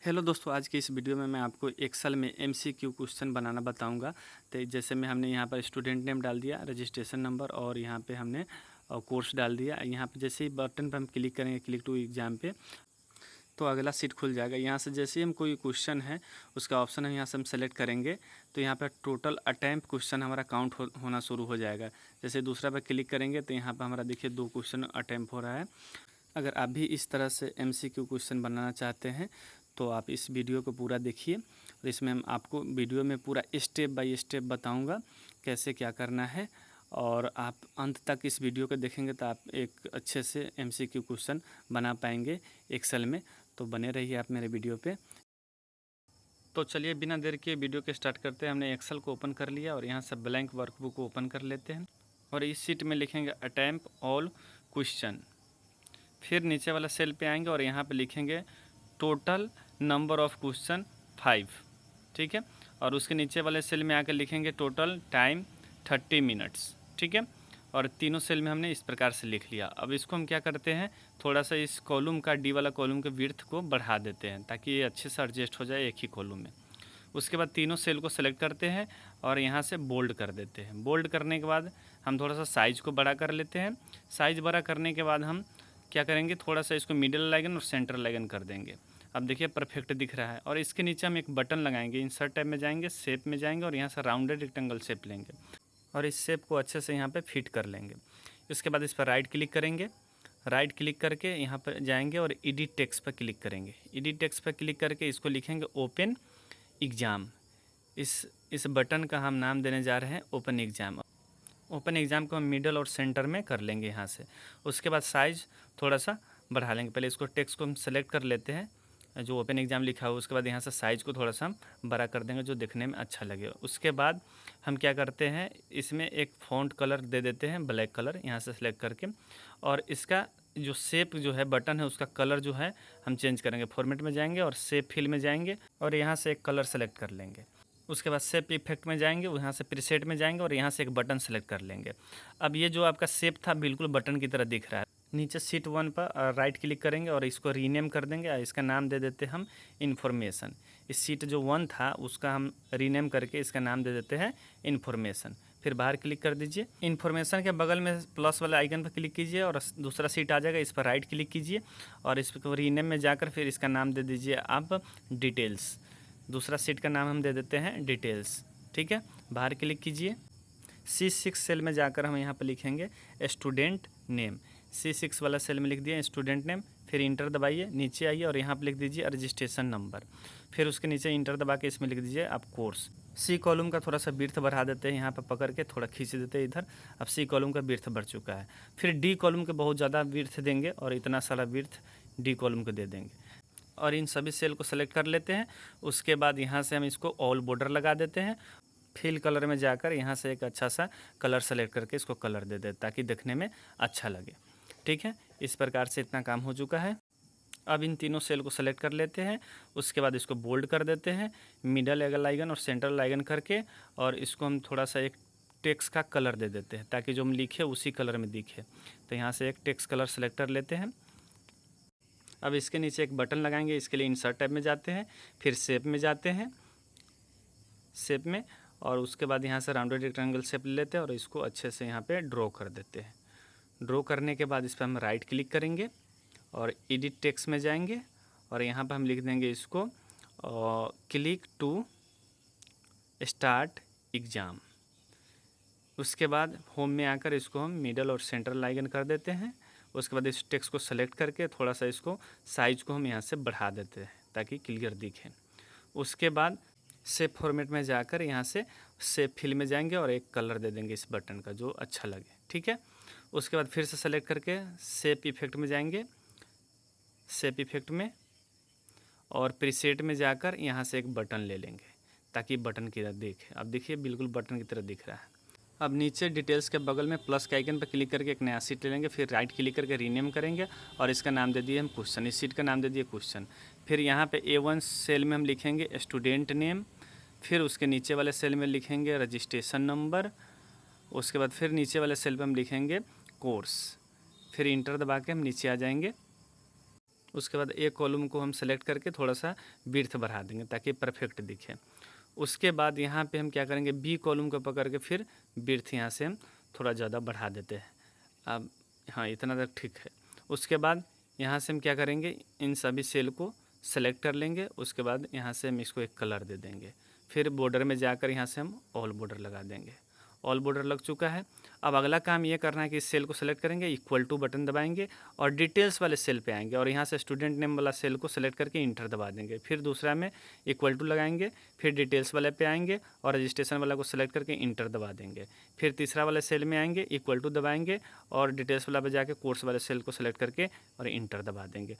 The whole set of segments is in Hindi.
हेलो दोस्तों, आज की इस वीडियो में मैं आपको एक्सेल में एमसीक्यू क्वेश्चन बनाना बताऊंगा। तो जैसे में हमने यहाँ पर स्टूडेंट नेम डाल दिया, रजिस्ट्रेशन नंबर और यहाँ पे हमने कोर्स डाल दिया। यहाँ पे जैसे ही बटन पर हम क्लिक करेंगे, क्लिक टू एग्जाम पे, तो अगला सीट खुल जाएगा। यहाँ से जैसे ही हम कोई क्वेश्चन है उसका ऑप्शन है, यहाँ से हम सेलेक्ट करेंगे तो यहाँ पर टोटल अटैम्प्ट क्वेश्चन हमारा काउंट होना शुरू हो जाएगा। जैसे दूसरा पर क्लिक करेंगे तो यहाँ पर हमारा देखिए 2 क्वेश्चन अटैम्प्ट हो रहा है। अगर आप भी इस तरह से एमसीक्यू क्वेश्चन बनाना चाहते हैं तो आप इस वीडियो को पूरा देखिए, और इसमें हम आपको वीडियो में पूरा स्टेप बाय स्टेप बताऊंगा कैसे क्या करना है। और आप अंत तक इस वीडियो को देखेंगे तो आप एक अच्छे से एमसीक्यू क्वेश्चन बना पाएंगे एक्सेल में। तो बने रहिए आप मेरे वीडियो पे। तो चलिए बिना देर के वीडियो के स्टार्ट करते हैं। हमने एक्सेल को ओपन कर लिया और यहाँ से ब्लैंक वर्कबुक को ओपन कर लेते हैं और इस शीट में लिखेंगे अटैम्प्ट ऑल क्वेश्चन। फिर नीचे वाला सेल पे आएंगे और यहाँ पे लिखेंगे टोटल नंबर ऑफ़ क्वेश्चन 5, ठीक है। और उसके नीचे वाले सेल में आकर लिखेंगे टोटल टाइम 30 मिनट्स, ठीक है। और तीनों सेल में हमने इस प्रकार से लिख लिया। अब इसको हम क्या करते हैं, थोड़ा सा इस कॉलम का डी वाला कॉलम के विड्थ को बढ़ा देते हैं ताकि ये अच्छे से एडजस्ट हो जाए एक ही कॉलम में। उसके बाद तीनों सेल को सेलेक्ट करते हैं और यहाँ से बोल्ड कर देते हैं। बोल्ड करने के बाद हम थोड़ा सा साइज़ को बड़ा कर लेते हैं। साइज़ बड़ा करने के बाद हम क्या करेंगे, थोड़ा सा इसको मिडिल लाइन और सेंटर लाइन कर देंगे। अब देखिए परफेक्ट दिख रहा है। और इसके नीचे हम एक बटन लगाएंगे, इंसर्ट टैब में जाएंगे, शेप में जाएंगे और यहाँ से राउंडेड रेक्टेंगल शेप लेंगे और इस शेप को अच्छे से यहाँ पे फिट कर लेंगे। इसके बाद इस पर राइट क्लिक करेंगे। राइट क्लिक करके यहाँ पर जाएंगे और एडिट टेक्स्ट पर क्लिक करेंगे। एडिट टेक्स्ट पर क्लिक करके इसको लिखेंगे ओपन एग्ज़ाम। इस बटन का हम नाम देने जा रहे हैं ओपन एग्ज़ाम। ओपन एग्ज़ाम को हम मिडल और सेंटर में कर लेंगे यहाँ से। उसके बाद साइज़ थोड़ा सा बढ़ा लेंगे। पहले इसको टेक्स्ट को हम सेलेक्ट कर लेते हैं जो ओपन एग्ज़ाम लिखा हुआ। उसके बाद यहाँ से साइज़ को थोड़ा सा हम बड़ा कर देंगे जो दिखने में अच्छा लगे। उसके बाद हम क्या करते हैं, इसमें एक फ़ॉन्ट कलर दे देते हैं, ब्लैक कलर यहाँ से सेलेक्ट करके। और इसका जो शेप जो है बटन है उसका कलर जो है हम चेंज करेंगे। फॉर्मेट में जाएंगे और शेप फिल में जाएंगे और यहाँ से एक कलर सेलेक्ट कर लेंगे। उसके बाद शेप इफेक्ट में जाएंगे, यहाँ से प्रीसेट में जाएंगे और यहाँ से एक बटन सेलेक्ट कर लेंगे। अब ये जो आपका शेप था बिल्कुल बटन की तरह दिख रहा है। नीचे शीट 1 पर राइट क्लिक करेंगे और इसको रीनेम कर देंगे और इसका नाम दे देते हैं हम इन्फॉर्मेशन। इस शीट जो 1 था उसका हम रीनेम करके इसका नाम दे देते हैं इन्फॉर्मेशन। फिर बाहर क्लिक कर दीजिए। इन्फॉर्मेशन के बगल में प्लस वाले आइकन पर क्लिक कीजिए और दूसरा सीट आ जाएगा, इस पर राइट क्लिक कीजिए और इसको रीनेम में जाकर फिर इसका नाम दे दीजिए आप डिटेल्स। दूसरा सीट का नाम हम दे देते हैं डिटेल्स, ठीक है। बाहर क्लिक कीजिए। C6 सेल में जाकर हम यहाँ पर लिखेंगे स्टूडेंट नेम। C6 वाला सेल में लिख दिया स्टूडेंट नेम। फिर इंटर दबाइए, नीचे आइए और यहाँ पर लिख दीजिए रजिस्ट्रेशन नंबर। फिर उसके नीचे इंटर दबा के इसमें लिख दीजिए आप कोर्स। सी कॉलम का थोड़ा सा विड्थ बढ़ा देते हैं, यहाँ पर पकड़ के थोड़ा खींच देते हैं इधर। अब सी कॉलम का विड्थ बढ़ चुका है। फिर डी कॉलम के बहुत ज़्यादा विड्थ देंगे और इतना सारा विड्थ डी कॉलम को दे देंगे और इन सभी सेल को सेलेक्ट कर लेते हैं। उसके बाद यहाँ से हम इसको ऑल बॉर्डर लगा देते हैं। फिल कलर में जाकर यहाँ से एक अच्छा सा कलर सेलेक्ट करके इसको कलर दे दें ताकि दिखने में अच्छा लगे, ठीक है। इस प्रकार से इतना काम हो चुका है। अब इन तीनों सेल को सेलेक्ट कर लेते हैं। उसके बाद इसको बोल्ड कर देते हैं, मिडल लाइगन और सेंट्रल लाइगन करके, और इसको हम थोड़ा सा एक टेक्स्ट का कलर दे देते हैं ताकि जो हम लिखे उसी कलर में दिखे। तो यहाँ से एक टेक्स्ट कलर सेलेक्ट कर लेते हैं। अब इसके नीचे एक बटन लगाएंगे, इसके लिए इंसर्ट टैब में जाते हैं, फिर शेप में जाते हैं, शेप में, और उसके बाद यहाँ से राउंडेड रेक्टेंगल शेप ले लेते हैं और इसको अच्छे से यहाँ पे ड्रॉ कर देते हैं। ड्रॉ करने के बाद इस पर हम राइट क्लिक करेंगे और एडिट टेक्स्ट में जाएंगे और यहाँ पर हम लिख देंगे इसको क्लिक टू स्टार्ट एग्ज़ाम। उसके बाद होम में आकर इसको हम मिडल और सेंट्रल लाइगन कर देते हैं। उसके बाद इस टेक्स्ट को सेलेक्ट करके थोड़ा सा इसको साइज को हम यहाँ से बढ़ा देते हैं ताकि क्लियर दिखे। उसके बाद शेप फॉर्मेट में जाकर यहाँ से शेप फिल में जाएंगे और एक कलर दे देंगे इस बटन का जो अच्छा लगे, ठीक है। उसके बाद फिर से सेलेक्ट करके शेप इफेक्ट में जाएंगे, शेप इफेक्ट में, और प्रीसेट में जाकर यहाँ से एक बटन ले लेंगे ताकि बटन की तरह दिखे। अब देखिए बिल्कुल बटन की तरह दिख रहा है। अब नीचे डिटेल्स के बगल में प्लस के आइकन पर क्लिक करके एक नया सीट ले लेंगे। फिर राइट क्लिक करके रीनेम करेंगे और इसका नाम दे दिए हम क्वेश्चन। इस सीट का नाम दे दिए क्वेश्चन। फिर यहाँ पे A1 सेल में हम लिखेंगे स्टूडेंट नेम। फिर उसके नीचे वाले सेल में लिखेंगे रजिस्ट्रेशन नंबर। उसके बाद फिर नीचे वाले सेल पर हम लिखेंगे कोर्स। फिर इंटर दबा के हम नीचे आ जाएंगे। उसके बाद एक कॉलम को हम सेलेक्ट करके थोड़ा सा विड्थ बढ़ा देंगे ताकि परफेक्ट दिखे। उसके बाद यहाँ पे हम क्या करेंगे, बी कॉलम को पकड़ के फिर विड्थ यहाँ से हम थोड़ा ज़्यादा बढ़ा देते हैं। अब हाँ, इतना तक ठीक है। उसके बाद यहाँ से हम क्या करेंगे, इन सभी सेल को सेलेक्ट कर लेंगे। उसके बाद यहाँ से हम इसको एक कलर दे देंगे। फिर बॉर्डर में जाकर यहाँ से हम ऑल बॉर्डर लगा देंगे। ऑल बॉर्डर लग चुका है। अब अगला काम ये करना है कि इस सेल को सेलेक्ट करेंगे, इक्वल टू बटन दबाएंगे और डिटेल्स वाले सेल पे आएंगे और यहाँ से स्टूडेंट नेम वाला सेल को सेलेक्ट करके इंटर दबा देंगे। फिर दूसरा में इक्वल टू लगाएंगे, फिर डिटेल्स वाले पे आएंगे और रजिस्ट्रेशन वाला को सेलेक्ट करके इंटर दबा देंगे। फिर तीसरा वाले सेल में आएंगे, इक्वल टू दबाएंगे और डिटेल्स वाला पे जाके कोर्स वाले सेल को सेलेक्ट करके और इंटर दबा देंगे।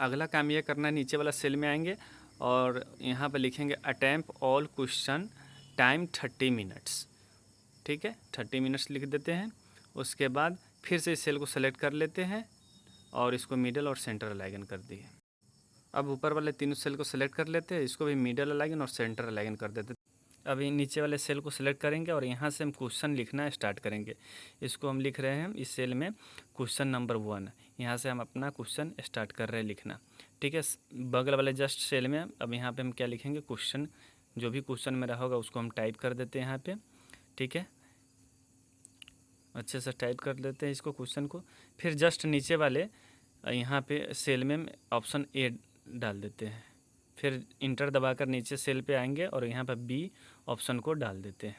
अगला काम ये करना है, नीचे वाला सेल में आएंगे और यहाँ पर लिखेंगे attempt all question time 30 minutes. ठीक है, 30 मिनट्स लिख देते हैं। उसके बाद फिर से इस सेल को सेलेक्ट कर लेते हैं और इसको मिडल और सेंटर अलाइन कर दिए। अब ऊपर वाले तीनों सेल को सेलेक्ट कर लेते हैं, इसको भी मिडल अलाइन और सेंटर अलाइन कर देते हैं। अभी नीचे वाले सेल को सेलेक्ट करेंगे और यहाँ से हम क्वेश्चन लिखना स्टार्ट करेंगे। इसको हम लिख रहे हैं इस सेल में क्वेश्चन नंबर 1। यहाँ से हम अपना क्वेश्चन स्टार्ट कर रहे हैं लिखना। ठीक है, बगल वाले जस्ट सेल में अब यहाँ पे हम क्या लिखेंगे, क्वेश्चन, जो भी क्वेश्चन मेरा होगा उसको हम टाइप कर देते हैं यहाँ पे। ठीक है, अच्छे से टाइप कर लेते हैं इसको, क्वेश्चन को। फिर जस्ट नीचे वाले यहाँ पे सेल में ऑप्शन ए डाल देते हैं। फिर इंटर दबाकर नीचे सेल पे आएंगे और यहाँ पर बी ऑप्शन को डाल देते हैं।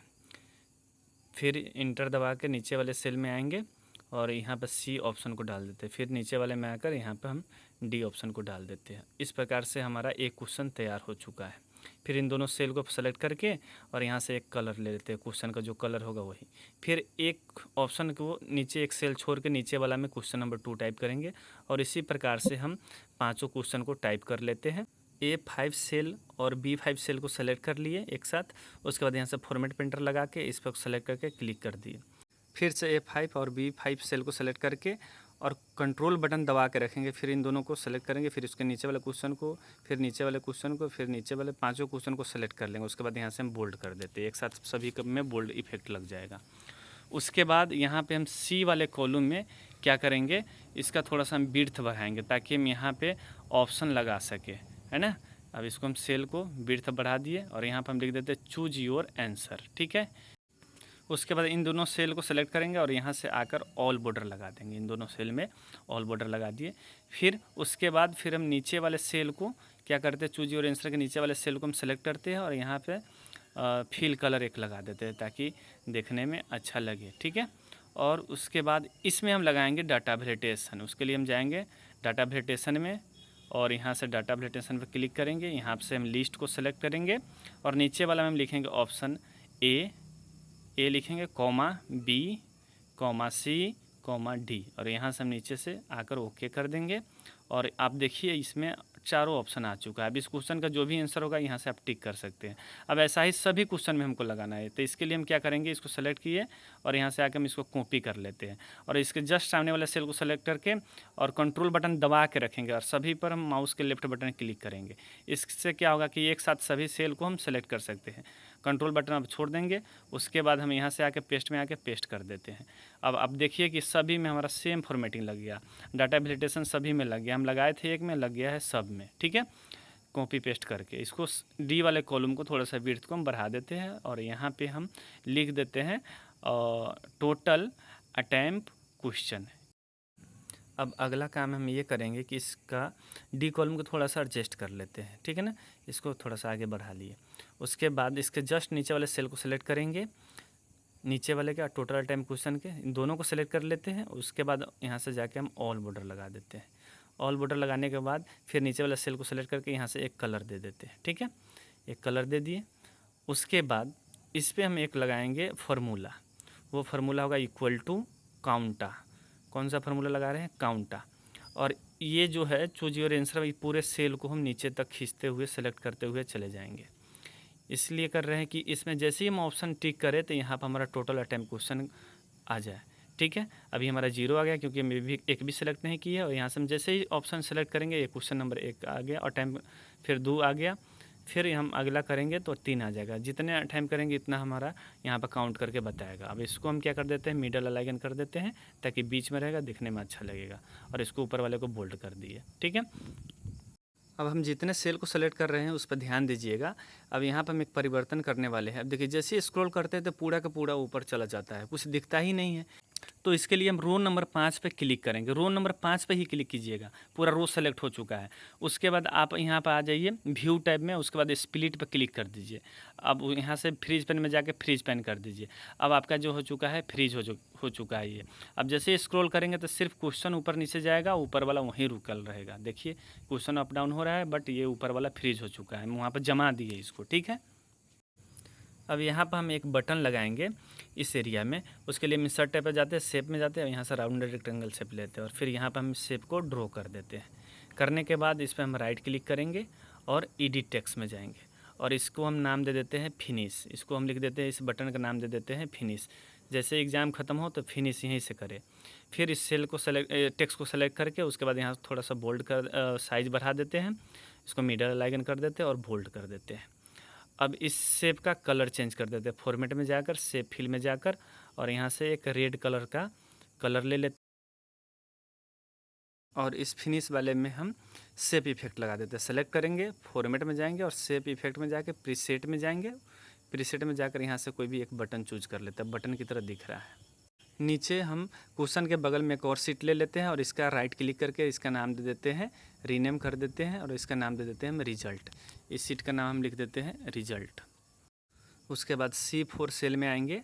फिर इंटर दबा के नीचे वाले सेल में आएंगे और यहाँ पर सी ऑप्शन को डाल देते हैं। फिर नीचे वाले में आकर यहाँ पर हम डी ऑप्शन को डाल देते हैं। इस प्रकार से हमारा एक क्वेश्चन तैयार हो चुका है। फिर इन दोनों सेल को सेलेक्ट करके और यहाँ से एक कलर ले लेते हैं, क्वेश्चन का जो कलर होगा वही। फिर एक ऑप्शन को नीचे एक सेल छोड़ के नीचे वाला में क्वेश्चन नंबर 2 टाइप करेंगे और इसी प्रकार से हम पाँचों क्वेश्चन को टाइप कर लेते हैं। A5 सेल और B5 सेल को सेलेक्ट कर लिए एक साथ। उसके बाद यहाँ से फॉर्मेट प्रिंटर लगा के इस पर सेलेक्ट करके क्लिक कर दिए। फिर से A5 और B5 सेल को सेलेक्ट करके और कंट्रोल बटन दबा के रखेंगे। फिर इन दोनों को सेलेक्ट करेंगे, फिर उसके नीचे वाले क्वेश्चन को, फिर नीचे वाले क्वेश्चन को, फिर नीचे वाले पांचों क्वेश्चन को सेलेक्ट कर लेंगे। उसके बाद यहाँ से हम बोल्ड कर देते हैं, एक साथ सभी में बोल्ड इफेक्ट लग जाएगा। उसके बाद यहाँ पे हम सी वाले कॉलम में क्या करेंगे, इसका थोड़ा सा हम विड्थ बढ़ाएंगे ताकि हम यहाँ पे ऑप्शन लगा सके, है ना। अब इसको हम सेल को विड्थ बढ़ा दिए और यहाँ पर हम लिख देते हैं चूज योर आंसर। ठीक है, उसके बाद इन दोनों सेल को सेलेक्ट करेंगे और यहाँ से आकर ऑल बॉर्डर लगा देंगे। इन दोनों सेल में ऑल बॉर्डर लगा दिए। फिर उसके बाद फिर हम नीचे वाले सेल को क्या करते हैं, चूज योर आंसर के नीचे वाले सेल को हम सेलेक्ट करते हैं और यहाँ पे फिल कलर एक लगा देते हैं ताकि देखने में अच्छा लगे। ठीक है, और उसके बाद इसमें हम लगाएंगे डाटा वैलिडेशन। उसके लिए हम जाएंगे डाटा वैलिडेशन में और यहाँ से डाटा वैलिडेशन पर क्लिक करेंगे। यहाँ से हम लिस्ट को सेलेक्ट करेंगे और नीचे वाला में हम लिखेंगे ऑप्शन ए लिखेंगे, कॉमा बी, कॉमा सी, कॉमा डी और यहाँ से हम नीचे से आकर ओके कर देंगे। और आप देखिए इसमें चारों ऑप्शन आ चुका है। अब इस क्वेश्चन का जो भी आंसर होगा यहाँ से आप टिक कर सकते हैं। अब ऐसा ही सभी क्वेश्चन में हमको लगाना है, तो इसके लिए हम क्या करेंगे, इसको सेलेक्ट किए और यहाँ से आकर हम इसको कॉपी कर लेते हैं और इसके जस्ट सामने वाले सेल को सेलेक्ट करके और कंट्रोल बटन दबा के रखेंगे और सभी पर हम माउस के लेफ्ट बटन क्लिक करेंगे। इससे क्या होगा कि एक साथ सभी सेल को हम सेलेक्ट कर सकते हैं। कंट्रोल बटन अब छोड़ देंगे। उसके बाद हम यहाँ से आके पेस्ट में आके पेस्ट कर देते हैं। अब देखिए कि सभी में हमारा सेम फॉर्मेटिंग लग गया, डाटा वैलिडेशन सभी में लग गया। हम लगाए थे एक में, लग गया है सब में। ठीक है, कॉपी पेस्ट करके इसको डी वाले कॉलम को थोड़ा सा विड्थ को हम बढ़ा देते हैं और यहाँ पे हम लिख देते हैं टोटल अटेम्प्ट क्वेश्चन। अब अगला काम हम ये करेंगे कि इसका डी कॉलम को थोड़ा सा एडजस्ट कर लेते हैं। ठीक है ना, इसको थोड़ा सा आगे बढ़ा लिए। उसके बाद इसके जस्ट नीचे वाले सेल को सेलेक्ट करेंगे, नीचे वाले का टोटल अटेम्प्ट क्वेश्चन के, इन दोनों को सेलेक्ट कर लेते हैं। उसके बाद यहाँ से जाके हम ऑल बॉर्डर लगा देते हैं। ऑल बॉर्डर लगाने के बाद फिर नीचे वाला सेल को सेलेक्ट करके यहाँ से एक कलर दे देते हैं। ठीक है, एक कलर दे दिए। उसके बाद इस पर हम एक लगाएंगे फार्मूला। वो फार्मूला होगा इक्वल टू काउंटा। कौन सा फार्मूला लगा रहे हैं, काउंटा। और ये जो है चूज योर आंसर, पूरे सेल को हम नीचे तक खींचते हुए सेलेक्ट करते हुए चले जाएंगे। इसलिए कर रहे हैं कि इसमें जैसे ही हम ऑप्शन टिक करें तो यहाँ पर हमारा टोटल अटेम्प्ट क्वेश्चन आ जाए। ठीक है, अभी हमारा 0 आ गया क्योंकि हम भी एक भी सेलेक्ट नहीं किया। और यहाँ से हम जैसे ही ऑप्शन सेलेक्ट करेंगे, ये क्वेश्चन नंबर 1 आ गया, अटेम्प्ट फिर 2 आ गया, फिर हम अगला करेंगे तो 3 आ जाएगा। जितने टाइम करेंगे इतना हमारा यहाँ पर काउंट करके बताएगा। अब इसको हम क्या कर देते हैं, मिडल अलाइन कर देते हैं ताकि बीच में रहेगा, दिखने में अच्छा लगेगा। और इसको ऊपर वाले को बोल्ड कर दिए, ठीक है। अब हम जितने सेल को सेलेक्ट कर रहे हैं उस पर ध्यान दीजिएगा। अब यहाँ पर हम एक परिवर्तन करने वाले हैं। अब देखिए जैसे ही स्क्रॉल करते हैं तो पूरा का पूरा ऊपर चला जाता है, कुछ दिखता ही नहीं है। तो इसके लिए हम रो नंबर 5 पे क्लिक करेंगे। रो नंबर 5 पे ही क्लिक कीजिएगा, पूरा रो सेलेक्ट हो चुका है। उसके बाद आप यहाँ पर आ जाइए व्यू टैब में, उसके बाद स्प्लिट पे क्लिक कर दीजिए। अब यहाँ से फ्रीज पेन में जाके फ्रीज पेन कर दीजिए। अब आपका जो हो चुका है फ्रीज हो चुका है ये। अब जैसे स्क्रॉल करेंगे तो सिर्फ क्वेश्चन ऊपर नीचे जाएगा, ऊपर वाला वहीं रुकल रहेगा। देखिए क्वेश्चन अप डाउन हो रहा है, बट ये ऊपर वाला फ्रीज हो चुका है, वहाँ पर जमा दिए इसको, ठीक है। अब यहाँ पर हम एक बटन लगाएंगे इस एरिया में। उसके लिए हम इंसर्ट टैब पर जाते हैं, शेप में जाते हैं, यहाँ से राउंड रेक्टेंगल शेप लेते हैं और फिर यहाँ पर हम शेप को ड्रॉ कर देते हैं। करने के बाद इस पर हम राइट क्लिक करेंगे और एडिट टेक्स्ट में जाएंगे और इसको हम नाम दे देते हैं फिनिश। इसको हम लिख देते हैं, इस बटन का नाम दे देते हैं फिनिश। जैसे एग्ज़ाम ख़त्म हो तो फिनिश यहीं से करें। फिर इस सेल को टेक्स्ट को सेलेक्ट करके उसके बाद यहाँ थोड़ा सा बोल्ड कर साइज़ बढ़ा देते हैं, इसको मिडल अलाइन कर देते हैं और बोल्ड कर देते हैं। अब इस शेप का कलर चेंज कर देते हैं, फॉर्मेट में जाकर शेप फिल में जाकर और यहाँ से एक रेड कलर का कलर ले लेते हैं और इस फिनिश वाले में हम शेप इफेक्ट लगा देते हैं। सेलेक्ट करेंगे, फॉर्मेट में जाएंगे और शेप इफेक्ट में जाके प्रीसेट में जाएंगे। प्रीसेट में जाकर यहाँ से कोई भी एक बटन चूज कर लेते हैं, बटन की तरह दिख रहा है। नीचे हम क्वेश्चन के बगल में एक और सीट ले लेते हैं और इसका राइट क्लिक करके इसका नाम दे देते हैं, रीनेम कर देते हैं और इसका नाम दे देते हैं हम रिजल्ट। इस सीट का नाम हम लिख देते हैं रिजल्ट। उसके बाद C4 सेल में आएंगे,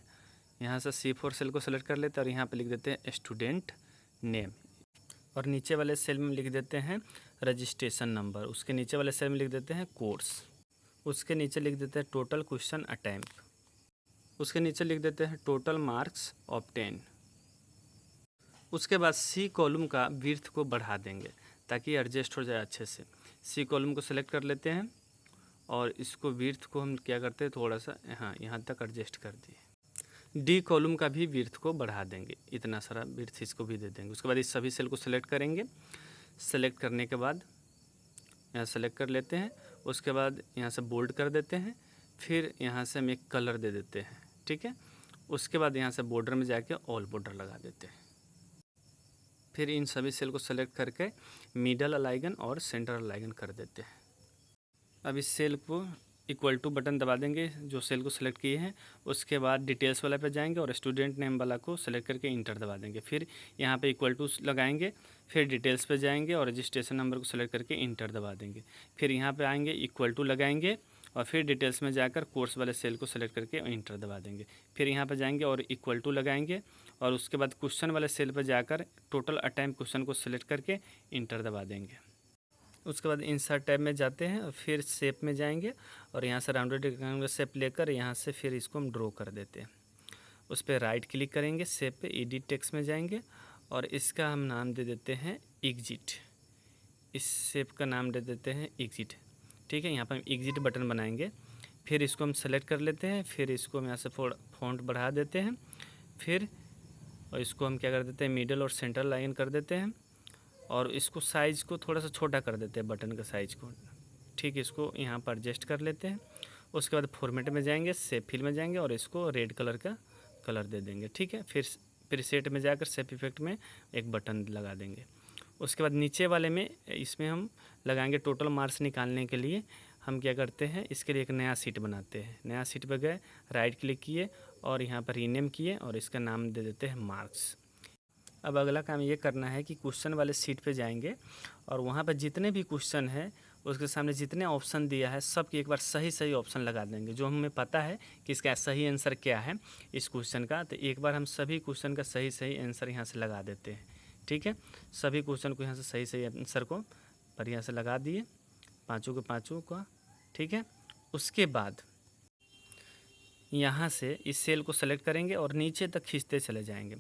यहाँ से C4 सेल को सेलेक्ट कर लेते हैं और यहाँ पे लिख देते हैं स्टूडेंट नेम और नीचे वाले सेल में लिख देते हैं रजिस्ट्रेशन नंबर। उसके नीचे वाले सेल में लिख देते हैं कोर्स। उसके नीचे लिख देते हैं टोटल क्वेश्चन अटेम्प्ट। उसके नीचे लिख देते हैं टोटल मार्क्स ऑब्टेन। उसके बाद C कॉलम का विड्थ को बढ़ा देंगे ताकि एडजस्ट हो जाए अच्छे से। C कॉलम को सेलेक्ट कर लेते हैं और इसको विड्थ को हम क्या करते हैं, थोड़ा सा यहाँ तक एडजस्ट कर दिए। D कॉलम का भी विड्थ को बढ़ा देंगे, इतना सारा विड्थ इसको भी दे देंगे। उसके बाद इस सभी सेल को सेलेक्ट करेंगे। सेलेक्ट करने के बाद यहाँ सेलेक्ट कर लेते हैं, उसके बाद यहाँ से बोल्ड कर देते हैं, फिर यहाँ से हम एक कलर दे देते हैं, ठीक है। उसके बाद यहाँ से बॉर्डर में जाके ऑल बॉर्डर लगा देते हैं। फिर इन सभी सेल को सेलेक्ट करके मिडल अलाइन और सेंटर अलाइन कर देते हैं। अब इस सेल को इक्वल टू बटन दबा देंगे जो सेल को सेलेक्ट किए हैं। उसके बाद डिटेल्स वाला पे जाएंगे और स्टूडेंट नेम वाला को सेलेक्ट करके इंटर दबा देंगे। फिर यहाँ पे इक्वल टू लगाएंगे, फिर डिटेल्स पे जाएंगे और रजिस्ट्रेशन नंबर को सेलेक्ट करके इंटर दबा देंगे। फिर यहाँ पे आएंगे, इक्वल टू लगाएंगे और फिर डिटेल्स में जाकर कोर्स वाले सेल को सेलेक्ट करके इंटर दबा देंगे। फिर यहाँ पर जाएंगे और इक्वल टू लगाएंगे और उसके बाद क्वेश्चन वाले सेल पर जाकर टोटल अटेम्प्ट क्वेश्चन को सिलेक्ट करके इंटर दबा देंगे। उसके बाद इंसर्ट टैब में जाते हैं और फिर शेप में जाएंगे और यहाँ से राउंडेड रेक्टेंगल शेप लेकर यहाँ से फिर इसको हम ड्रॉ कर देते हैं। उस पर राइट क्लिक करेंगे, शेप पे एडिट टेक्स्ट में जाएंगे और इसका हम नाम दे देते हैं एग्जिट। इस शेप का नाम दे देते हैं एग्जिट, ठीक है। यहाँ पर हम एग्जिट बटन बनाएंगे, फिर इसको हम सेलेक्ट कर लेते हैं, फिर इसको हम यहाँ से फॉन्ट बढ़ा देते हैं, फिर और इसको हम क्या कर देते हैं, मिडल और सेंटर लाइन कर देते हैं और इसको साइज़ को थोड़ा सा छोटा कर देते हैं, बटन का साइज़ को, ठीक। इसको यहाँ पर एडजस्ट कर लेते हैं। उसके बाद फॉर्मेट में जाएंगे, शेप फिल में जाएंगे और इसको रेड कलर का कलर दे देंगे, ठीक है। फिर प्रीसेट में जाकर शेप इफेक्ट में एक बटन लगा देंगे। उसके बाद नीचे वाले में इसमें हम लगाएंगे टोटल मार्क्स निकालने के लिए हम क्या करते हैं, इसके लिए एक नया सीट बनाते हैं। नया सीट पर गए, राइट क्लिक किए और यहाँ पर रीनेम किए और इसका नाम दे देते हैं मार्क्स। अब अगला काम ये करना है कि क्वेश्चन वाले सीट पे जाएंगे और वहाँ पर जितने भी क्वेश्चन है उसके सामने जितने ऑप्शन दिया है सब की एक बार सही सही ऑप्शन लगा देंगे। जो हमें पता है कि इसका सही आंसर क्या है इस क्वेश्चन का, तो एक बार हम सभी क्वेश्चन का सही सही आंसर यहाँ से लगा देते हैं, ठीक है। सभी क्वेश्चन को यहाँ से सही सही आंसर को बढ़िया से लगा दिए, पाँचों के पाँचों का, ठीक है। उसके बाद यहाँ से इस सेल को सेलेक्ट करेंगे और नीचे तक खींचते चले जाएंगे।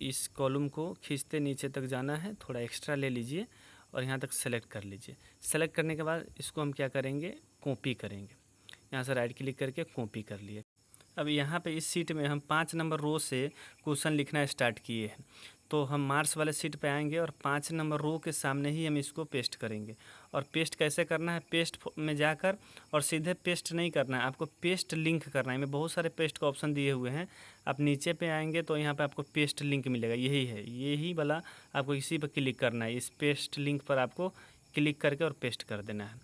इस कॉलम को खींचते नीचे तक जाना है, थोड़ा एक्स्ट्रा ले लीजिए और यहाँ तक सेलेक्ट कर लीजिए। सेलेक्ट करने के बाद इसको हम क्या करेंगे, कॉपी करेंगे। यहाँ से राइट क्लिक करके कॉपी कर लिए। अब यहाँ पे इस सीट में हम 5 नंबर रो से क्वेश्चन लिखना स्टार्ट किए हैं, तो हम मार्क्स वाले सीट पे आएंगे और 5 नंबर रो के सामने ही हम इसको पेस्ट करेंगे। और पेस्ट कैसे करना है, पेस्ट में जाकर और सीधे पेस्ट नहीं करना है, आपको पेस्ट लिंक करना है। मैं बहुत सारे पेस्ट का ऑप्शन दिए हुए हैं, आप नीचे पे आएंगे तो यहाँ पे आपको पेस्ट लिंक मिलेगा, यही है, यही वाला आपको इसी पर क्लिक करना है। इस पेस्ट लिंक पर आपको क्लिक करके और पेस्ट कर देना है।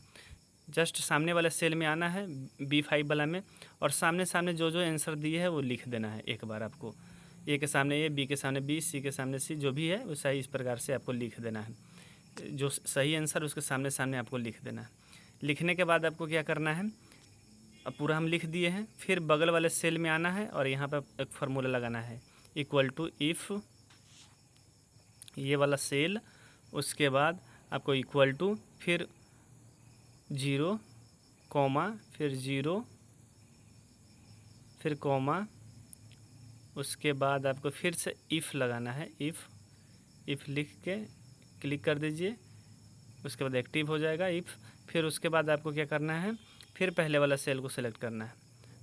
जस्ट सामने वाले सेल में आना है B5 वाला में, और सामने सामने जो जो आंसर दिए है वो लिख देना है। एक बार आपको ए के सामने ए, बी के सामने बी, सी के सामने सी, जो भी है वो सही इस प्रकार से आपको लिख देना है। जो सही आंसर उसके सामने सामने आपको लिख देना है। लिखने के बाद आपको क्या करना है, अब पूरा हम लिख दिए हैं, फिर बगल वाले सेल में आना है और यहाँ पर एक फार्मूला लगाना है, इक्वल टू इफ़ ये वाला सेल, उसके बाद आपको इक्वल टू फिर 0 कॉमा फिर 0 फिर कॉमा, उसके बाद आपको फिर से इफ़ लगाना है, इफ़ लिख के क्लिक कर दीजिए, उसके बाद एक्टिव हो जाएगा इफ़। फिर उसके बाद आपको क्या करना है, फिर पहले वाला सेल को सिलेक्ट करना है।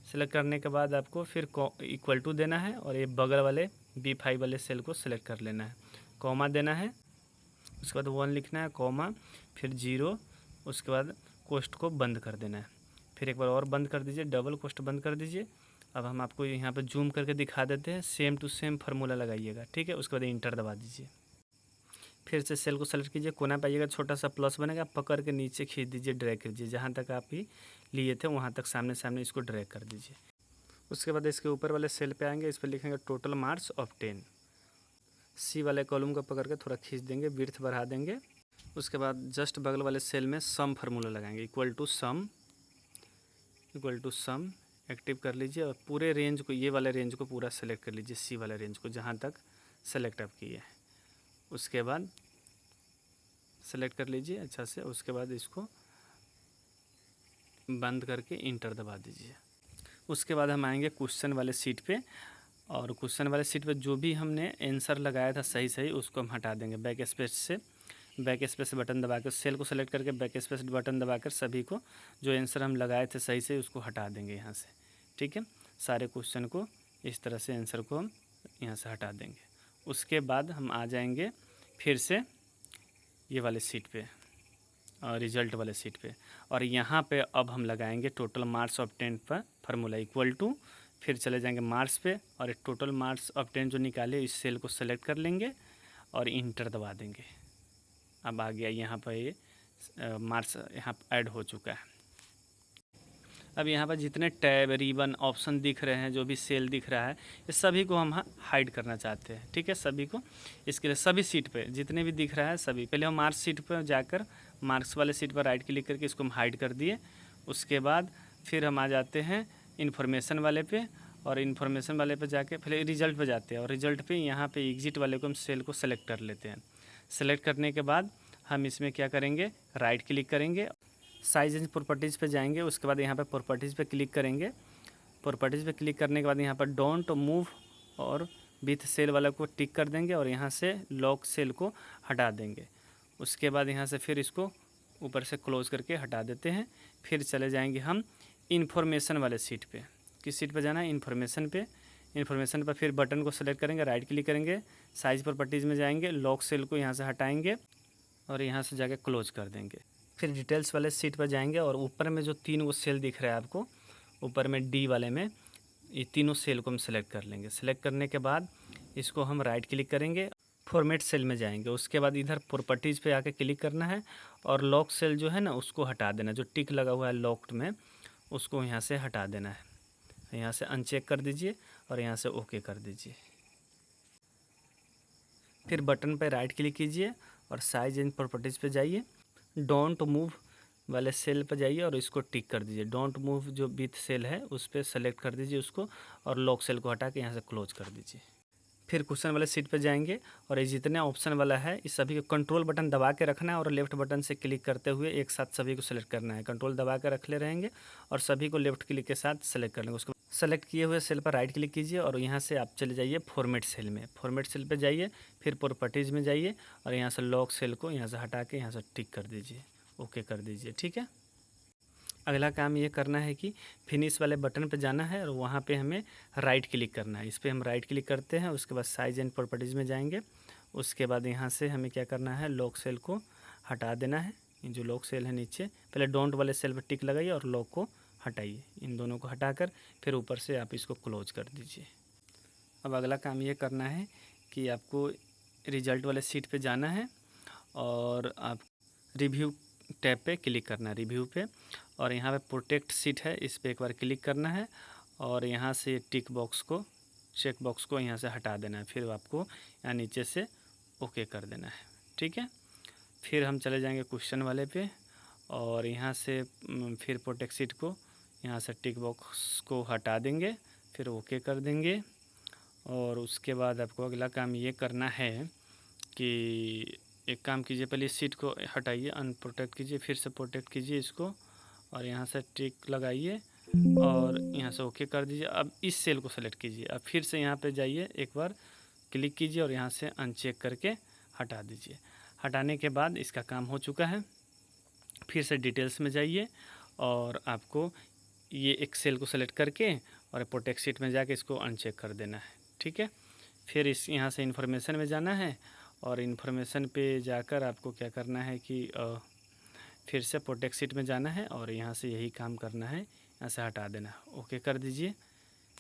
सिलेक्ट करने के बाद आपको फिर इक्वल टू देना है और ये बगल वाले B5 वाले सेल को सिलेक्ट कर लेना है, कॉमा देना है, उसके बाद 1 लिखना है, कॉमा फिर 0, उसके बाद कोष्ठ को बंद कर देना है। फिर एक बार और बंद कर दीजिए, डबल कोष्ठ बंद कर दीजिए। अब हम आपको यहाँ पे जूम करके दिखा देते हैं, सेम टू सेम फार्मूला लगाइएगा, ठीक है। उसके बाद इंटर दबा दीजिए, फिर से सेल को सेलेक्ट कीजिए, कोना पे आइएगा, छोटा सा प्लस बनेगा, पकड़ के नीचे खींच दीजिए, ड्रैग कीजिए, जहाँ तक आप ही लिए थे वहाँ तक सामने सामने इसको ड्रैग कर दीजिए। उसके बाद इसके ऊपर वाले सेल पे आएंगे, इस पर लिखेंगे टोटल मार्क्स ऑफ 10। सी वाले कॉलम को पकड़ के थोड़ा खींच देंगे, विड्थ बढ़ा देंगे। उसके बाद जस्ट बगल वाले सेल में सम फार्मूला लगाएंगे, इक्वल टू सम एक्टिव कर लीजिए और पूरे रेंज को, ये वाले रेंज को पूरा सेलेक्ट कर लीजिए, सी वाले रेंज को जहाँ तक सेलेक्ट आप किए हैं। उसके बाद सेलेक्ट कर लीजिए अच्छा से, उसके बाद इसको बंद करके इंटर दबा दीजिए। उसके बाद हम आएंगे क्वेश्चन वाले सीट पे, और क्वेश्चन वाले सीट पे जो भी हमने आंसर लगाया था सही सही उसको हम हटा देंगे। बैक स्पेस बटन दबा कर सेल को सेलेक्ट करके बैक स्पेस बटन दबाकर सभी को जो आंसर हम लगाए थे सही से उसको हटा देंगे यहाँ से, ठीक है। सारे क्वेश्चन को इस तरह से आंसर को हम यहाँ से हटा देंगे। उसके बाद हम आ जाएंगे फिर से ये वाले सीट पे और रिजल्ट वाले सीट पे, और यहाँ पे अब हम लगाएंगे टोटल मार्क्स ऑफ 10 पर फार्मूला इक्वल टू, फिर चले जाएंगे मार्क्स पे और एक टोटल मार्क्स ऑफ 10 जो निकाले इस सेल को सेलेक्ट कर लेंगे और इंटर दबा देंगे। अब आ गया यहाँ पर ये मार्क्स यहाँ ऐड हो चुका है। अब यहाँ पर जितने टैब, रिबन, ऑप्शन दिख रहे हैं, जो भी सेल दिख रहा है, ये सभी को हम हाइड करना चाहते हैं, ठीक है। सभी को, इसके लिए सभी सीट पे जितने भी दिख रहा है सभी, पहले हम मार्क्स सीट पर जाकर मार्क्स वाले सीट पर राइट क्लिक करके इसको हम हाइड कर दिए। उसके बाद फिर हम आ जाते हैं इन्फॉर्मेशन वाले पे, और इन्फॉर्मेशन वाले पे जाके पहले रिजल्ट पे जाते हैं, और रिजल्ट पे यहाँ पे एग्जिट वाले को हम सेल को सेलेक्ट कर लेते हैं। सेलेक्ट करने के बाद हम इसमें क्या करेंगे, राइट क्लिक करेंगे, साइज एंड प्रॉपर्टीज़ पे जाएंगे, उसके बाद यहाँ पे प्रॉपर्टीज़ पे क्लिक करेंगे। प्रॉपर्टीज़ पे क्लिक करने के बाद यहाँ पर डोंट मूव और विथ सेल वाला को टिक कर देंगे और यहाँ से लॉक सेल को हटा देंगे। उसके बाद यहाँ से फिर इसको ऊपर से क्लोज करके हटा देते हैं। फिर चले जाएंगे हम इन्फॉर्मेशन वाले सीट पे। किस सीट पे जाना है, इन्फॉर्मेशन पे। इन्फॉर्मेशन पर फिर बटन को सेलेक्ट करेंगे, राइट क्लिक करेंगे, साइज प्रॉपर्टीज़ में जाएंगे, लॉक सेल को यहाँ से हटाएंगे और यहाँ से जाके क्लोज कर देंगे। फिर डिटेल्स वाले सीट पर जाएंगे और ऊपर में जो 3 वो सेल दिख रहा है आपको, ऊपर में डी वाले में, ये तीनों सेल को हम सेलेक्ट कर लेंगे। सेलेक्ट करने के बाद इसको हम राइट क्लिक करेंगे, फॉर्मेट सेल में जाएंगे। उसके बाद इधर प्रॉपर्टीज़ पे आके क्लिक करना है और लॉक सेल जो है ना उसको हटा देना, जो टिक लगा हुआ है लॉक्ड में उसको यहाँ से हटा देना है। यहाँ से अनचेक कर दीजिए और यहाँ से ओके कर दीजिए। फिर बटन पर राइट क्लिक कीजिए और साइज एंड प्रॉपर्टीज़ पे जाइए, डोंट मूव वाले सेल पर जाइए और इसको टिक कर दीजिए। डोंट मूव जो विथ सेल है उस पर सेलेक्ट कर दीजिए उसको, और लॉक सेल को हटा के यहाँ से क्लोज कर दीजिए। फिर क्वेश्चन वाले सीट पर जाएंगे और ये जितने ऑप्शन वाला है इस सभी को कंट्रोल बटन दबा के रखना है और लेफ्ट बटन से क्लिक करते हुए एक साथ सभी को सेलेक्ट करना है। कंट्रोल दबा के रख ले रहेंगे और सभी को लेफ्ट क्लिक के साथ सेलेक्ट कर लेंगे। उसको सेलेक्ट किए हुए सेल पर राइट क्लिक कीजिए और यहाँ से आप चले जाइए फॉर्मेट सेल में। फॉर्मेट सेल पे जाइए, फिर प्रॉपर्टीज़ में जाइए और यहाँ से लॉक सेल को यहाँ से हटा के यहाँ से टिक कर दीजिए, ओके कर दीजिए, ठीक है। अगला काम ये करना है कि फिनिश वाले बटन पे जाना है और वहाँ पे हमें राइट क्लिक करना है। इस पर हम राइट क्लिक करते हैं, उसके बाद साइज एंड प्रॉपर्टीज़ में जाएंगे उसके बाद यहाँ से हमें क्या करना है, लॉक सेल को हटा देना है। जो लॉक सेल है नीचे, पहले डोंट वाले सेल पर टिक लगाइए और लॉक को हटाइए। इन दोनों को हटाकर फिर ऊपर से आप इसको क्लोज कर दीजिए। अब अगला काम ये करना है कि आपको रिज़ल्ट वाले सीट पे जाना है और आप रिव्यू टैब पे क्लिक करना है, रिव्यू पे, और यहाँ पे प्रोटेक्ट सीट है, इस पे एक बार क्लिक करना है और यहाँ से टिक बॉक्स को, चेक बॉक्स को यहाँ से हटा देना है। फिर आपको यहाँ नीचे से ओके कर देना है। ठीक है, फिर हम चले जाएंगे क्वेश्चन वाले पे और यहाँ से फिर प्रोटेक्ट सीट को यहाँ से टिक बॉक्स को हटा देंगे, फिर ओके कर देंगे। और उसके बाद आपको अगला काम ये करना है कि एक काम कीजिए, पहले इस सीट को हटाइए, अनप्रोटेक्ट कीजिए, फिर से प्रोटेक्ट कीजिए इसको और यहाँ से टिक लगाइए और यहाँ से ओके कर दीजिए। अब इस सेल को सेलेक्ट कीजिए, अब फिर से यहाँ पे जाइए, एक बार क्लिक कीजिए और यहाँ से अनचेक करके हटा दीजिए। हटाने के बाद इसका काम हो चुका है। फिर से डिटेल्स में जाइए और आपको ये एक सेल को सेलेक्ट करके और प्रोटेक्ट सीट में जाके इसको अनचेक कर देना है। ठीक है, फिर इस यहाँ से इन्फॉर्मेशन में जाना है और इन्फॉर्मेशन पे जाकर आपको क्या करना है कि फिर से प्रोटेक्ट सीट में जाना है और यहाँ से यही काम करना है, यहाँ से हटा देना है। ओके कर दीजिए।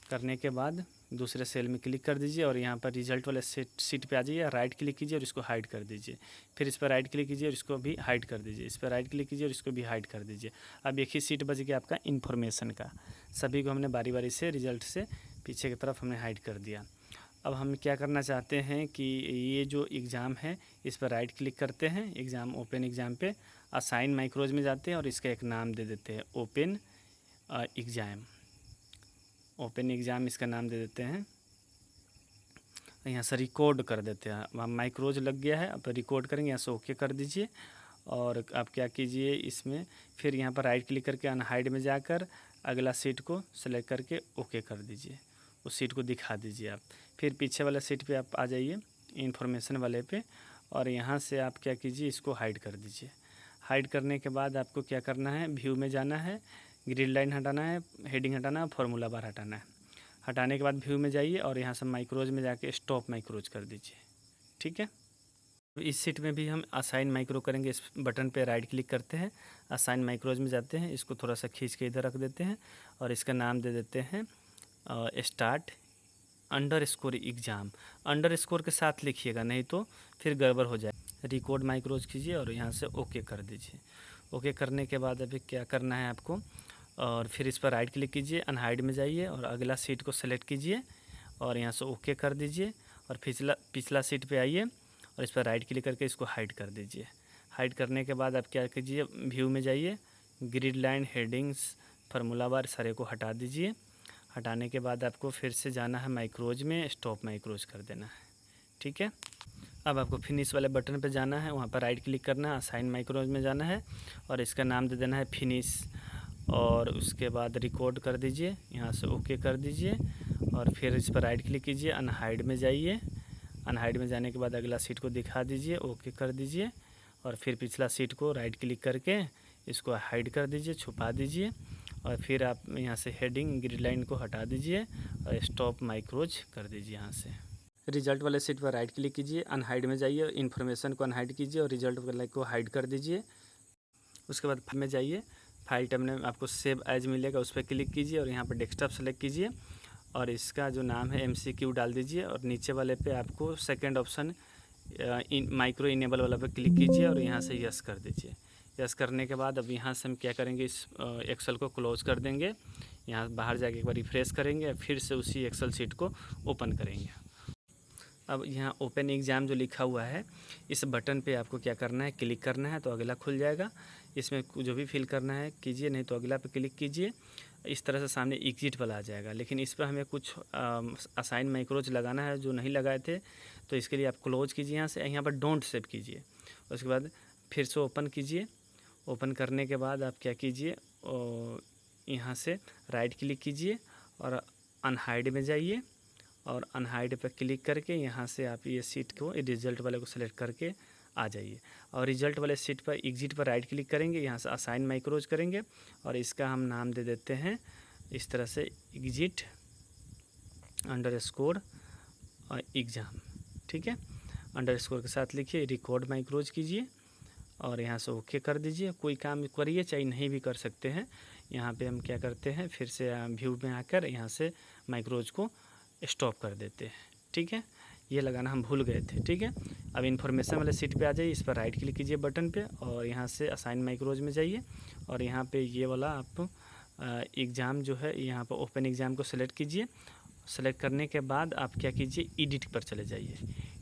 करने के बाद दूसरे सेल में क्लिक कर दीजिए और यहाँ पर रिजल्ट वाले सीट पे आ जाइए, राइट क्लिक कीजिए और इसको हाइड कर दीजिए। फिर इस पर राइट क्लिक कीजिए और इसको भी हाइड कर दीजिए। इस पर राइट क्लिक कीजिए और इसको भी हाइड कर दीजिए। अब एक ही सीट बच गया आपका इन्फॉर्मेशन का। सभी को हमने बारी बारी से रिजल्ट से पीछे की तरफ हमने हाइड कर दिया। अब हम क्या करना चाहते हैं कि ये जो एग्ज़ाम है इस पर राइट क्लिक करते हैं, एग्ज़ाम ओपन एग्ज़ाम पे असाइन माइक्रोज में जाते हैं और इसका एक नाम दे देते हैं ओपन एग्ज़ाम। ओपन एग्ज़ाम इसका नाम दे देते हैं। यहाँ से रिकॉर्ड कर देते हैं। वहाँ माइक्रोज लग गया है, अब रिकॉर्ड करेंगे, यहाँ से ओके कर दीजिए। और आप क्या कीजिए इसमें, फिर यहाँ पर राइट क्लिक करके अनहाइड में जाकर अगला सीट को सेलेक्ट करके ओके कर दीजिए। उस सीट को दिखा दीजिए आप। फिर पीछे वाला सीट पे आप आ जाइए, इन्फॉर्मेशन वाले पे, और यहाँ से आप क्या कीजिए, इसको हाइड कर दीजिए। हाइड करने के बाद आपको क्या करना है, व्यू में जाना है, ग्रिड लाइन हटाना है, हेडिंग हटाना है, फार्मूला बार हटाना है। हटाने के बाद व्यू में जाइए और यहाँ से माइक्रोज में जाके स्टॉप माइक्रोज कर दीजिए। ठीक है, इस सीट में भी हम असाइन माइक्रो करेंगे। इस बटन पे राइट क्लिक करते हैं, असाइन माइक्रोज में जाते हैं, इसको थोड़ा सा खींच के इधर रख देते हैं और इसका नाम दे देते हैं स्टार्ट अंडरस्कोर एग्ज़ाम। अंडरस्कोर के साथ लिखिएगा, नहीं तो फिर गड़बड़ हो जाए। रिकॉर्ड माइक्रोज कीजिए और यहाँ से ओके कर दीजिए। ओके करने के बाद अभी क्या करना है आपको, और फिर इस पर राइट क्लिक कीजिए, अनहाइड में जाइए और अगला सीट को सेलेक्ट कीजिए और यहाँ से ओके कर दीजिए और पिछला सीट पे आइए और इस पर राइट क्लिक करके इसको हाइड कर दीजिए। हाइड करने के बाद आप क्या कीजिए, व्यू में जाइए, ग्रिड लाइन, हेडिंग्स, फार्मूला बार सारे को हटा दीजिए। हटाने के बाद आपको फिर से जाना है माइक्रोज में, स्टॉप माइक्रोज कर देना है। ठीक है, अब आपको फिनिश वाले बटन पे जाना है, वहाँ पर राइट क्लिक करना है, असाइन माइक्रोज में जाना है और इसका नाम दे देना है फिनिश, और उसके बाद रिकॉर्ड कर दीजिए, यहाँ से ओके कर दीजिए और फिर इस पर राइट क्लिक कीजिए, अनहाइड में जाइए। अनहाइड में जाने के बाद अगला सीट को दिखा दीजिए, ओके कर दीजिए और फिर पिछला सीट को राइट क्लिक करके इसको हाइड कर दीजिए, छुपा दीजिए और फिर आप यहाँ से हेडिंग, ग्रिड लाइन को हटा दीजिए और स्टॉप माइक्रोज कर दीजिए। यहाँ से रिजल्ट वाले सीट पर राइट क्लिक कीजिए, अनहाइड में जाइए, इन्फॉर्मेशन को अनहाइड कीजिए और रिजल्ट वाले को हाइड कर दीजिए। उसके बाद फाइल में जाइए, फाइल टैब में आपको सेव एज मिलेगा, उस पर क्लिक कीजिए और यहाँ पर डेस्कटॉप सेलेक्ट कीजिए और इसका जो नाम है MCQ डाल दीजिए और नीचे वाले पे आपको सेकंड ऑप्शन माइक्रो इनेबल वाला पे क्लिक कीजिए और यहाँ से यस कर दीजिए। यस करने के बाद अब यहाँ से हम क्या करेंगे, इस एक्सेल को क्लोज कर देंगे। यहाँ बाहर जाके एक बार रिफ्रेश करेंगे, फिर से उसी एक्सेल शीट को ओपन करेंगे। अब यहाँ ओपन एग्ज़ाम जो लिखा हुआ है इस बटन पे आपको क्या करना है, क्लिक करना है तो अगला खुल जाएगा। इसमें जो भी फिल करना है कीजिए, नहीं तो अगला पे क्लिक कीजिए। इस तरह से सामने एग्जिट वाला आ जाएगा, लेकिन इस पर हमें कुछ असाइन माइक्रोज लगाना है जो नहीं लगाए थे, तो इसके लिए आप क्लोज कीजिए यहाँ से, यहाँ पर डोंट सेव कीजिए। उसके बाद फिर से ओपन कीजिए। ओपन करने के बाद आप क्या कीजिए, यहाँ से राइट क्लिक कीजिए और अनहाइड में जाइए और अनहाइड पर क्लिक करके यहाँ से आप ये सीट को, रिजल्ट वाले को सेलेक्ट करके आ जाइए और रिजल्ट वाले सीट पर एग्जिट पर राइट क्लिक करेंगे, यहाँ से असाइन माइक्रोज करेंगे और इसका हम नाम दे देते हैं इस तरह से एग्जिट अंडरस्कोर एग्ज़ाम। ठीक है, अंडरस्कोर के साथ लिखिए, रिकॉर्ड माइक्रोज कीजिए और यहाँ से ओके कर दीजिए। कोई काम करिए चाहे नहीं भी कर सकते हैं। यहाँ पे हम क्या करते हैं, फिर से व्यू में आकर यहाँ से माइक्रोज को स्टॉप कर देते हैं। ठीक है, ये लगाना हम भूल गए थे। ठीक है, अब इन्फॉर्मेशन वाले सीट पे आ जाइए, इस पर राइट क्लिक कीजिए बटन पे और यहाँ से असाइन माइक्रोज में जाइए और यहाँ पे ये वाला आप एग्ज़ाम जो है यहाँ पर ओपन एग्ज़ाम को सिलेक्ट कीजिए। सेलेक्ट करने के बाद आप क्या कीजिए, एडिट पर चले जाइए।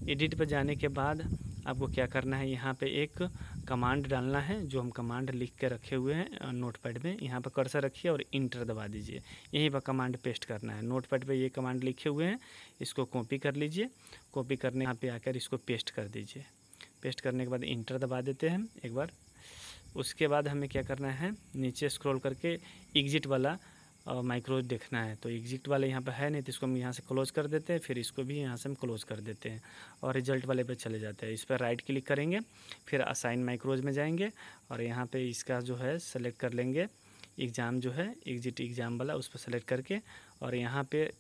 एडिट पर जाने के बाद आपको क्या करना है, यहाँ पे एक कमांड डालना है जो हम कमांड लिख के रखे हुए हैं नोटपैड में। यहाँ पर कर्सर रखिए और इंटर दबा दीजिए। यहीं पर कमांड पेस्ट करना है। नोटपैड पे ये कमांड लिखे हुए हैं, इसको कॉपी कर लीजिए। कॉपी करने यहाँ पे आकर इसको पेस्ट कर दीजिए। पेस्ट करने के बाद इंटर दबा देते हैं एक बार। उसके बाद हमें क्या करना है, नीचे स्क्रॉल करके एग्जिट वाला माइक्रोज देखना है। तो एग्जिट वाले यहाँ पे है नहीं, तो इसको हम यहाँ से क्लोज कर देते हैं। फिर इसको भी यहाँ से हम क्लोज कर देते हैं और रिजल्ट वाले पे चले जाते हैं। इस पर राइट क्लिक करेंगे, फिर असाइन माइक्रोज में जाएंगे और यहाँ पे इसका जो है सेलेक्ट कर लेंगे एग्ज़ाम जो है एग्जिट एग्ज़ाम वाला, उस पर सेलेक्ट करके और यहाँ पे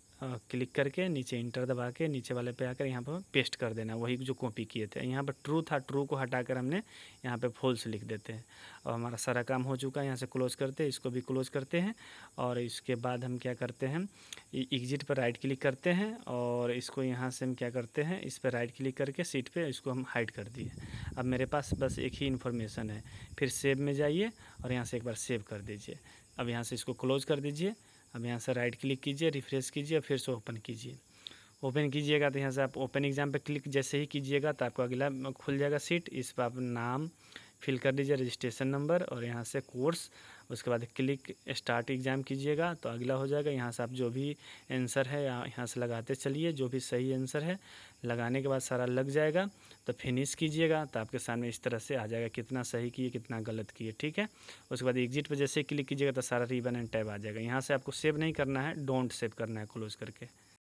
क्लिक करके नीचे इंटर दबा के नीचे वाले पे आकर यहाँ पर पेस्ट कर देना, वही जो कॉपी किए थे। यहाँ पर ट्रू था, ट्रू को हटाकर हमने यहाँ पे फॉल्स लिख देते हैं और हमारा सारा काम हो चुका है। यहाँ से क्लोज़ करते हैं, इसको भी क्लोज़ करते हैं और इसके बाद हम क्या करते हैं, एग्जिट पर राइट क्लिक करते हैं और इसको यहाँ से हम क्या करते हैं, इस पर राइट क्लिक करके सीट पर इसको हम हाइड कर दिए। अब मेरे पास बस एक ही इन्फॉर्मेशन है। फिर सेव में जाइए और यहाँ से एक बार सेव कर दीजिए। अब यहाँ से इसको क्लोज़ कर दीजिए। अब यहाँ से राइट क्लिक कीजिए, रिफ्रेश कीजिए और फिर से ओपन कीजिए। ओपन कीजिएगा तो यहाँ से आप ओपन एग्ज़ाम पे क्लिक जैसे ही कीजिएगा तो आपको अगला खुल जाएगा सीट। इस पर आप नाम फिल कर दीजिए, रजिस्ट्रेशन नंबर और यहाँ से कोर्स। उसके बाद क्लिक स्टार्ट एग्ज़ाम कीजिएगा तो अगला हो जाएगा। यहाँ से आप जो भी आंसर है यहाँ से लगाते चलिए, जो भी सही आंसर है लगाने के बाद सारा लग जाएगा तो फिनिश कीजिएगा तो आपके सामने इस तरह से आ जाएगा कितना सही किए कितना गलत किए। ठीक है, उसके बाद एग्जिट पर जैसे क्लिक कीजिएगा तो सारा रिबन एंड टैब आ जाएगा। यहाँ से आपको सेव नहीं करना है, डोंट सेव करना है क्लोज करके।